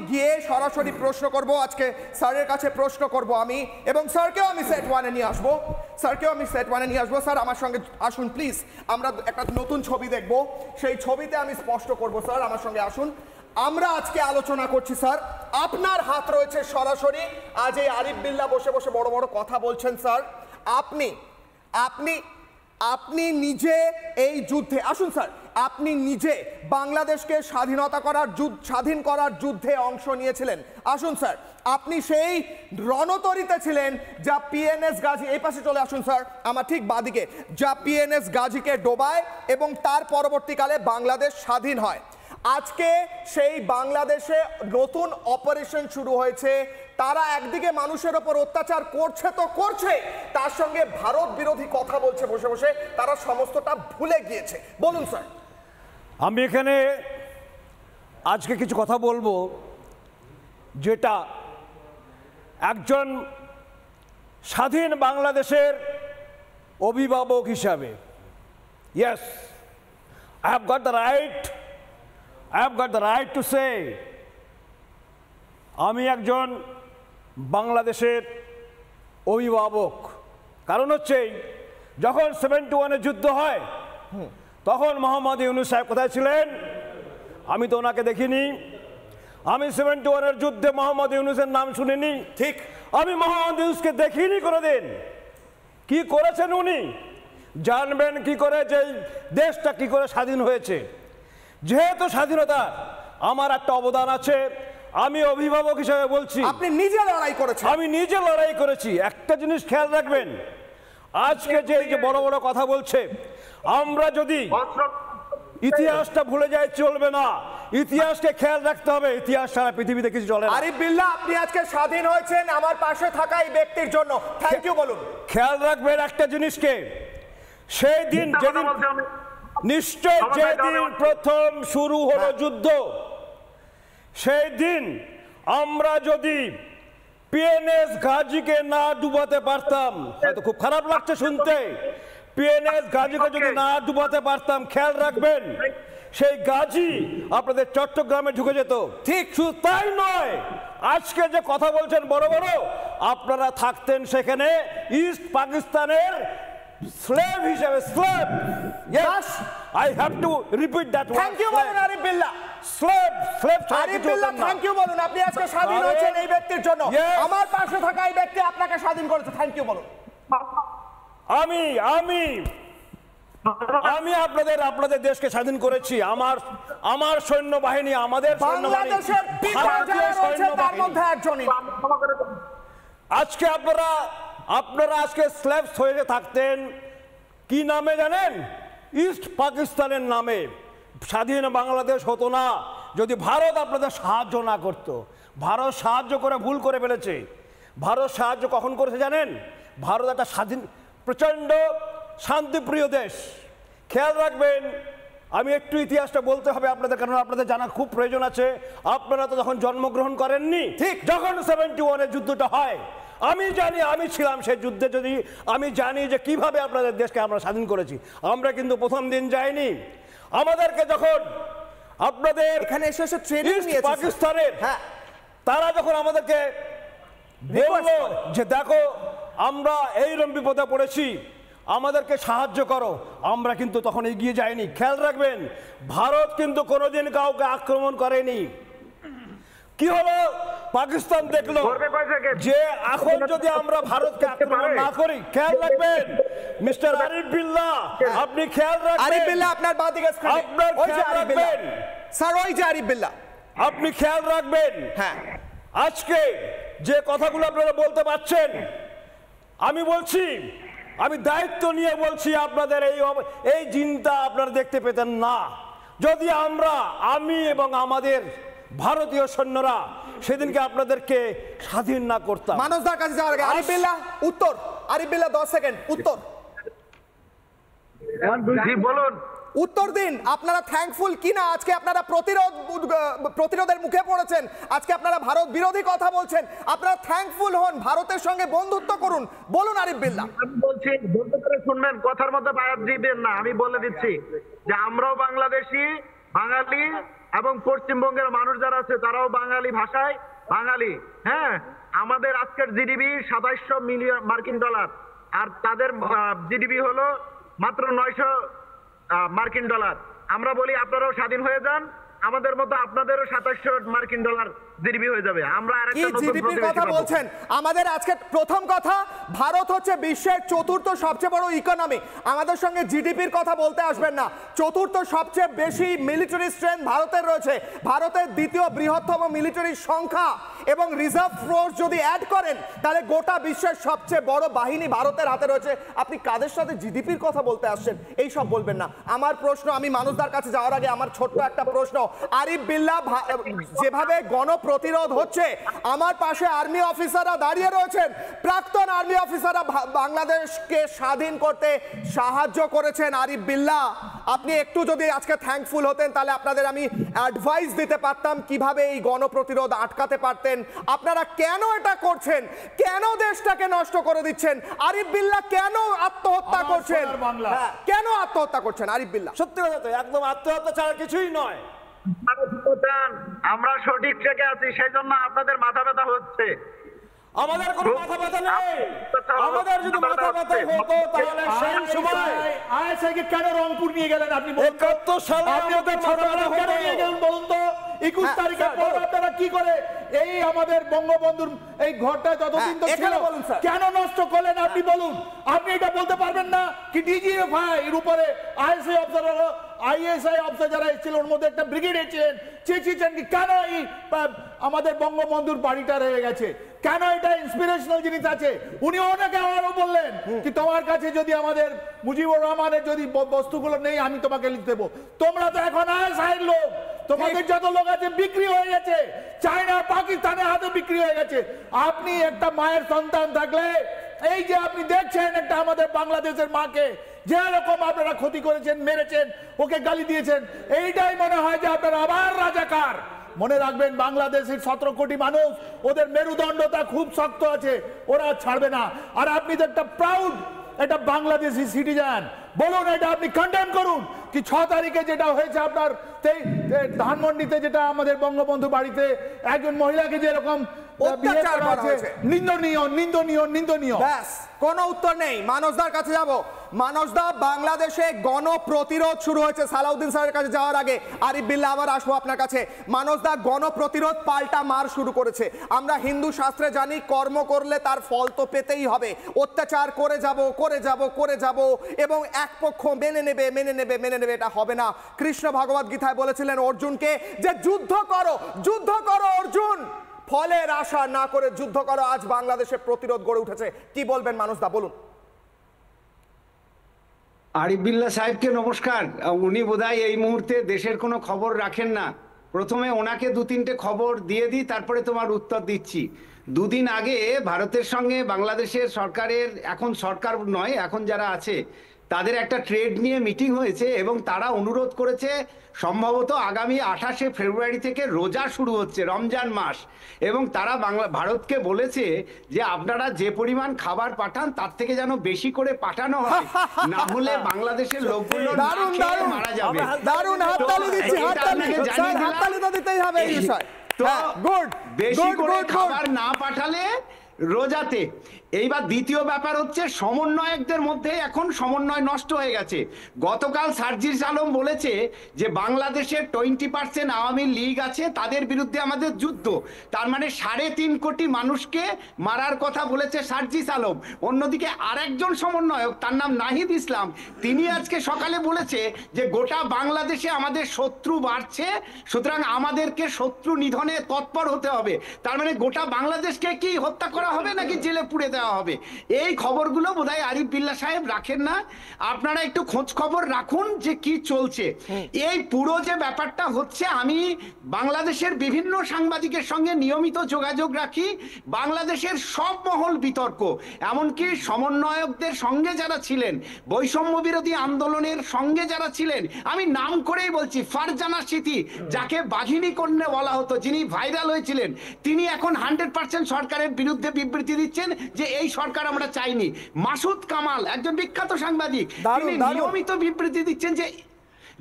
গিয়ে সরাসরি প্রশ্ন করব, আজকে স্যারের কাছে প্রশ্ন করব আমি, এবং স্যারকেও আমি সেট ওয়ানে নিয়ে আসবো, স্যার আমার সঙ্গে আসুন প্লিজ। আমরা একটা নতুন ছবি দেখব, সেই ছবিতে আমি স্পষ্ট করব। স্যার আমার সঙ্গে আসুন। আমরা আজকে আলোচনা করছি স্যার, আপনার হাত রয়েছে সরাসরি। আজ এই আরিফ বিল্লাহ বসে বসে বড় বড় কথা বলছেন স্যার, আপনি আপনি আপনি নিজে এই যুদ্ধে, আসুন স্যার, আপনি নিজে বাংলাদেশকে স্বাধীন করার যুদ্ধে অংশ নিয়েছিলেন। আসুন স্যার, আপনি সেই রণতরীতে ছিলেন যা পিএনএস গাজী, এই পাশে চলে আসুন স্যার, আমার ঠিক বাদিকে, যা পিএনএস গাজীকে ডোবায় এবং তার পরবর্তীকালে বাংলাদেশ স্বাধীন হয়। আজকে সেই বাংলাদেশে নতুন অপারেশন শুরু হয়েছে। তারা একদিকে মানুষের ওপর অত্যাচার করছে তো করছে, তার সঙ্গে ভারত বিরোধী কথা বলছে বসে বসে, তারা সমস্তটা ভুলে গিয়েছে। বলুন স্যার। আমি এখানে আজকে কিছু কথা বলবো যেটা একজন স্বাধীন বাংলাদেশের অভিভাবক হিসাবে, yes, I have got the right to say আমি একজন বাংলাদেশের অভিভাবক। কারণ হচ্ছে যখন 71-এর যুদ্ধ হয় তখন মোহাম্মদ ইউনূস সাহেব কোথায় ছিলেন? আমি তো ওনাকে দেখিনি। আমি 71-এর যুদ্ধে মোহাম্মদ ইউনূসের নাম শুনিনি। ঠিক, আমি মোহাম্মদ ইউনূসকে দেখিনি কোনোদিন। কি করেছেন উনি? জানবেন কি করে যে দেশটা কি করে স্বাধীন হয়েছে? যেহেতু স্বাধীনতা আমার একটা অবদান আছে, আমি অভিভাবক হিসেবে বলছি। আপনি নিজে লড়াই করেছেন। আমি নিজে লড়াই করেছি। একটা জিনিস খেয়াল রাখবেন, আজকে যে এই যে বড় বড় কথা বলছে, আমরা যদি ইতিহাসটা ভুলে যাই চলবে না, ইতিহাসকে খেয়াল রাখতে হবে। ইতিহাস সারা পৃথিবীতে কিছু চলে না। আরিফ বিল্লাহ, আপনি আজকে স্বাধীন হয়েছেন আমার পাশে থাকা এই ব্যক্তির জন্য, থ্যাংক ইউ বলুন। খেয়াল রাখবেন একটা জিনিসকে, সেই দিন যেদিন নিশ্চয় যেদিন প্রথম শুরু হলো যুদ্ধ, সেই দিন আমরা যদি পিএনএস গাজীকে না ডুবাতে পারতাম, হয়তো খুব খারাপ লাগছে শুনতে, পিএনএস গাজীকে যদি না ডুবাতে পারতাম, খেয়াল রাখবেন সেই গাজী আপনাদের চট্টগ্রামে ঢুকে যেত। ঠিক, শুধু তাই নয়, আজকে যে কথা বলছেন বড় বড়, আপনারা থাকতেন সেখানে ইস্ট পাকিস্তানের slave হিসেবে। slave, yes, I have to repeat that word. Thank you বলুন Arif Billah. slave Arif Billah, thank you বলুন। আপনি আজকে স্বাধীন হয়েছেন এই ব্যক্তির জন্য, আমার পাশে থাকা এই ব্যক্তি আপনাকে স্বাধীন করেছে, থ্যাংক ইউ বলুন। আমি আমি আমি আপনাদের দেশকে স্বাধীন করেছি। আমার সৈন্যবাহিনী, আমাদের বাংলাদেশের তার মধ্যে একজনই। আজকে আপনারা আজকে স্লেভস হয়ে থাকতেন কি নামে জানেন? ইস্ট পাকিস্তানের নামে। স্বাধীন বাংলাদেশ হতো না যদি ভারত আপনাদের সাহায্য না করত। ভারত সাহায্য করে ভুল করে ফেলেছে। ভারত সাহায্য কখন করেছে জানেন? ভারত একটা স্বাধীন প্রচণ্ড শান্তিপ্রিয় দেশ। খেয়াল রাখবেন, আমি একটু ইতিহাসটা বলতে হবে আপনাদের, কারণ আপনাদের জানা খুব প্রয়োজন আছে। আপনারা তো তখন জন্মগ্রহণ করেননি। ঠিক, যখন 71-এর যুদ্ধটা হয় আমি জানি, আমি ছিলাম সেই যুদ্ধে। যদি আমি জানি যে কিভাবে আপনাদের দেশকে আমরা স্বাধীন করেছি। আমরা কিন্তু প্রথম দিন যাইনি। আমাদেরকে যখন আপনাদের এখানে এসে ট্রেনিং নিয়েছে পাকিস্তানের, হ্যাঁ, তারা যখন আমাদেরকে বলল যে দেখো আমরা এইরকম বিপদে পড়েছি, আমাদেরকে সাহায্য করো, আমরা কিন্তু তখন এগিয়ে যাইনি। খেয়াল রাখবেন, ভারত কিন্তু কোনোদিন কাউকে আক্রমণ করেনি। কি হলো? পাকিস্তান দেখলো যে এখন যদি আমরা ভারতকে আক্রমণ না করি, খেয়াল রাখবেন মিস্টার আরিফ বিল্লাহ, আপনি খেয়াল রাখবেন, আরিফ বিল্লাহ আপনার বাদিকে স্ক্রিনে, আপনার খেয়াল রাখবেন স্যার, ওই যে আরিফ বিল্লাহ, আপনি খেয়াল রাখবেন। হ্যাঁ, আজকে যে কথাগুলো আপনারা বলতে পারছেন, আমি বলছি, আমি দায়িত্ব নিয়ে বলছি, আপনাদের এই চিন্তা আপনারা দেখতে পেতেন না যদি আমি এবং আমাদের ভারতীয় সৈন্যরা সেদিনকে আপনাদেরকে স্বাধীন না করতাম। মানুষদের কাছে যাওয়ার আগে আরিফ বিল্লাহ উত্তর, আরিফ বিল্লাহ 10 সেকেন্ড উত্তর। বলুন, উত্তর দিন। আপনারা থ্যাঙ্কফুল কিনা আজকে আপনারা প্রতিরোধের মুখে পড়েছেন, আজকে আপনারা ভারত বিরোধী কথা বলছেন, আপনারা থ্যাঙ্কফুল হন, ভারতের সঙ্গে বন্ধুত্ব করুন। বলুন আরিফ বিল্লাহ। আমি বলছি, বলতে পারে শুনবেন, কথার মধ্যে বায়াত দিবেন না। আমি বলে দিচ্ছি যে আমরাও বাংলাদেশি, বাঙালি, এবং পশ্চিমবঙ্গের মানুষ যারা আছে তারাও বাঙালি ভাষায় বাঙালি। হ্যাঁ, আমাদের আজকের জিডিপি 2700 মিলিয়ন মার্কিন ডলার, আর তাদের জিডিপি হলো মাত্র 900 মার্কিন ডলার। আমরা বলি আপনারাও স্বাধীন হয়ে যান, আমাদের মতো আপনাদেরও 2700 মার্কিন ডলার জিডিপি হয়ে যাবে। আমরা কি আরেকটা নতুন জিডিপির প্রতিবেশী কথা পাবো। বলছেন? আমাদের আজকে প্রথম কথা, ভারত হচ্ছে বিশ্বের চতুর্থ সবচেয়ে বড় ইকোনমি। আমাদের সঙ্গে জিডিপির কথা বলতে আসবেন না। চতুর্থ সবচেয়ে বেশি মিলিটারি স্ট্রেংথ ভারতের রয়েছে, ভারতের দ্বিতীয় বৃহত্তম মিলিটারি সংখ্যা, এবং রিজার্ভ ফোর্স যদি অ্যাড করেন তাহলে গোটা বিশ্বের সবচেয়ে বড় বাহিনী ভারতের হাতে রয়েছে। আপনি কাদের সাথে জিডিপির কথা বলতে আসছেন? এই সব বলবেন না। আমার প্রশ্ন, আমি মানুষদার কাছে যাওয়ার আগে আমার ছোট্ট একটা প্রশ্ন, আরিফ বিল্লাহ যেভাবে গণপ্রতিরোধ হচ্ছে, আমার পাশে আর্মি অফিসাররা দাঁড়িয়ে রয়েছেন, প্রাক্তন আর্মি অফিসাররা বাংলাদেশকে স্বাধীন করতে সাহায্য করেছেন। আরিফ বিল্লাহ, আপনি একটু যদি আজকে থ্যাঙ্কফুল হতেন তাহলে আপনাদের আমি অ্যাডভাইস দিতে পারতাম কিভাবে এই গণপ্রতিরোধ আটকাতে পারতেন। আপনারা কেন এটা করছেন? কেন দেশটাকে নষ্ট করে দিচ্ছেন? আরিফ বিল্লাহ কেন আত্মহত্যা করছেন? হ্যাঁ, কেন আত্মহত্যা করছেন আরিফ বিল্লাহ? সত্যি কথা তো, একদম আত্মহত্যা ছাড়া কিছুই নয়। আমরা সঠিক ট্র্যাকে আছি, সেই জন্য আপনাদের মাথা ব্যথা হচ্ছে। আমাদের কোনো মাথা ব্যথা নেই। আমাদের যদি মাথা ব্যথা হতো তাহলে সেই সময় আইএসআইকে কেন রংপুর নিয়ে গেলেন আপনি? 71 সালে আপনি ওদের মাথা ব্যথা কেন নিয়ে গেলেন বলুন তো? 21 তারিখের পর আপনারা কি করে এই আমাদের বঙ্গবন্ধুর এই ঘরটা যতদিন তো ছিল বলুন স্যার, কেন নষ্ট করলেন আপনি বলুন? আপনি এটা বলতে পারবেন না কি ডিজিএফআই এর উপরে আইএসআই অফিসার, আইএসআই অফিসার যারা এসেছিল ওর মধ্যে একটা ব্রিগেড এসেছিলেন, চেয়েছিলেন কি কেন এই আমাদের বঙ্গবন্ধুর বাড়িটা রয়ে গেছে, কেন এটা ইন্সপিরেশনাল জিনিস আছে? উনি ওনাকে আরো বললেন কি তোমার কাছে যদি আমাদের মুজিবুর রহমানের যদি বস্তুগুলো নেই আমি তোমাকে লিখে দেবো। তোমরা তো এখন আইএসআইয়ের লোক, তোমাদের যত লোক আছে বিক্রি হয়ে গেছে, চায়না পাকিস্তানের হাতে বিক্রি হয়ে গেছে। আপনি একটা মায়ের সন্তান থাকলে এই যে আপনি দেখছেন একটা আমাদের বাংলাদেশের মাকে যেরকম আপনারা ক্ষতি করেছেন, মেরেছেন, ওকে গালি দিয়েছেন, এইটাই মনে হয় যে আপনারা আবার রাজাকার। মনে রাখবেন বাংলাদেশের 17 কোটি মানুষ, ওদের মেরুদণ্ডতা খুব শক্ত আছে, ওরা ছাড়বে না। আর আপনি তো একটা প্রাউড এটা বাংলাদেশি সিটিজেন, বলুন এটা আপনি কন্ডেম করুন কি 6 তারিখে যেটা হয়েছে আপনার ধানমন্ডিতে, যেটা আমাদের বঙ্গবন্ধু বাড়িতে একজন মহিলাকে যেরকম অত্যাচার করা হয়েছে, নিন্দনীয় নিন্দনীয় নিন্দনীয়। ব্যাস, কোনো উত্তর নেই। মানসদার কাছে যাব। মানসদা, বাংলাদেশে গণপ্রতিরোধ শুরু হয়েছে। সালাউদ্দিন স্যারের কাছে যাওয়ার আগে আরিফ বিল্লাহ আবার আসবো আপনার কাছে। মানসদা, গণপ্রতিরোধ পাল্টা মার শুরু করেছে। আমরা হিন্দু শাস্ত্রে জানি কর্ম করলে তার ফল তো পেতেই হবে। অত্যাচার করে যাব করে যাব করে যাব এবং এক পক্ষ মেনে নেবে মেনে নেবে মেনে নেবে, এটা হবে না। কৃষ্ণ ভগবদ গীতায় বলেছিলেন অর্জুনকে যে যুদ্ধ করো অর্জুন, ফলের আশা না করে যুদ্ধ করো। আজ বাংলাদেশে প্রতিরোধ গড়ে উঠেছে। কি বলবেন মানসদা, বলুন। আরিফ বিল্লাহ সাহেবকে নমস্কার। উনি বোধহয় এই মুহূর্তে দেশের কোনো খবর রাখেন না। প্রথমে ওনাকে 2-3টে খবর দিয়ে দিই, তারপরে তোমার উত্তর দিচ্ছি। 2 দিন আগে ভারতের সঙ্গে বাংলাদেশের সরকারের, এখন সরকার নয়, এখন যারা আছে তাদের একটা ট্রেড নিয়ে মিটিং হয়েছে এবং তারা অনুরোধ করেছে সম্ভবত আগামী 28শে ফেব্রুয়ারি থেকে রোজা শুরু হচ্ছে, রমজান মাস, এবং তারা ভারতকে বলেছে যে আপনারা যে পরিমাণ খাবার পাঠান তার থেকে যেন বেশি করে পাঠানো হয়, না হলে বাংলাদেশের লোকগুলো না খেয়ে মারা যাবে। দারুণ, হাততালি দিচ্ছি, হাততালি। স্যার, হাততালি তো দিতেই হবে এই বিষয়। তো গুড, বেশি করে খাবার না পাঠালে রোজাতে। এইবার দ্বিতীয় ব্যাপার হচ্ছে সমন্বয়কদের মধ্যে এখন সমন্বয় নষ্ট হয়ে গেছে। গতকাল সার্জিস আলম বলেছে যে বাংলাদেশের 20% আওয়ামী লীগ আছে, তাদের বিরুদ্ধে আমাদের যুদ্ধ। তার মানে 3.5 কোটি মানুষকে মারার কথা বলেছে সার্জিস আলম। অন্যদিকে আরেকজন সমন্বয়ক, তার নাম নাহিদ ইসলাম, তিনি আজকে সকালে বলেছে যে গোটা বাংলাদেশে আমাদের শত্রু বাড়ছে, সুতরাং আমাদেরকে শত্রু নিধনে তৎপর হতে হবে। তার মানে গোটা বাংলাদেশকে কি হত্যা করা হবে নাকি জেলে পুড়ে দেওয়া হবে? এই খবরগুলো বোধহয় আরিফ বিল্লাহ সাহেব রাখেন না। আপনারা একটু খোঁজ খবর রাখুন যে কি চলছে। এই পুরো যে ব্যাপারটা হচ্ছে, আমি বাংলাদেশের বিভিন্ন সাংবাদিকের সঙ্গে নিয়মিত যোগাযোগ রাখি। বাংলাদেশের সব মহল বিতর্ক, এমনকি সমন্বয়কদের সঙ্গে যারা ছিলেন, বৈষম্য বিরোধী আন্দোলনের সঙ্গে যারা ছিলেন, আমি নাম করেই বলছি, ফারজানা সিথি, যাকে বাঘিনী কন্যা বলা হতো, যিনি ভাইরাল হয়েছিলেন, তিনি এখন 100% সরকারের বিরুদ্ধে বিবৃতি দিচ্ছেন যে এই সরকার আমরা চাইনি। মাসুদ কামাল, একজন বিখ্যাত সাংবাদিক, তিনি নিয়মিত বিবৃতি দিচ্ছেন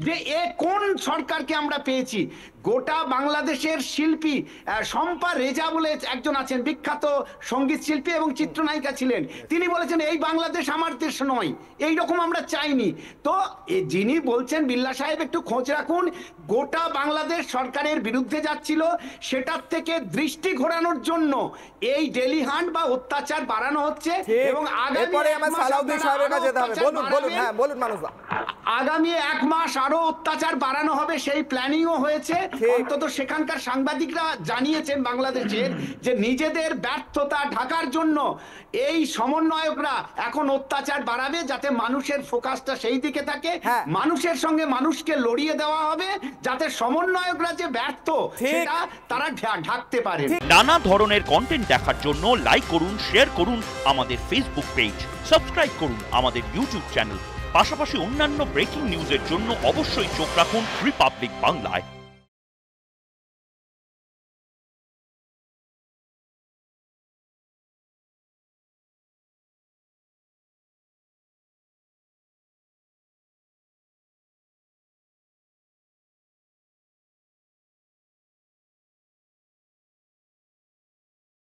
যে এ কোন সরকারকে আমরা পেয়েছি। গোটা বাংলাদেশের শিল্পী শম্পা রেজা বলে একজন আছেন, বিখ্যাত সঙ্গীত শিল্পী এবং চিত্রনায়িকা ছিলেন, তিনি বলেছেন এই বাংলাদেশ আমার দেশ নয়, এই রকম আমরা চাইনি। তো যিনি বলছেন বিল্লা সাহেব একটু খোঁজ রাখুন, গোটা বাংলাদেশ সরকারের বিরুদ্ধে যাচ্ছিল, সেটার থেকে দৃষ্টি ঘোরানোর জন্য এই ডেলি হান্ট বা অত্যাচার বাড়ানো হচ্ছে। এবং এরপরে আমার সালাউদ্দিন সাহেবের কাছে যেতে হবে। বলুন বলুন, হ্যাঁ বলুন মানুষদা। আগামী 1 মাস আরো অত্যাচার বাড়ানো হবে, সেই প্ল্যানিংও হয়েছে। অন্তত সেখানকার সাংবাদিকরা জানিয়েছেন বাংলাদেশের যে নিজেদের ব্যর্থতা ঢাকার জন্য এই সমন্বয়করা এখন অত্যাচার বাড়াবে, যাতে মানুষের ফোকাসটা সেই দিকে থাকে। মানুষের সঙ্গে মানুষকে লড়িয়ে দেওয়া হবে, যাতে সমন্বয়করা যে ব্যর্থ সেটা তারা ঢাকতে পারে। নানা ধরনের কন্টেন্ট দেখার জন্য লাইক করুন, শেয়ার করুন আমাদের ফেসবুক পেজ, সাবস্ক্রাইব করুন আমাদের ইউটিউব চ্যানেল। পাশাপাশি অন্যান্য ব্রেকিং নিউজের জন্য অবশ্যই চোখ রাখুন রিপাবলিক বাংলায়।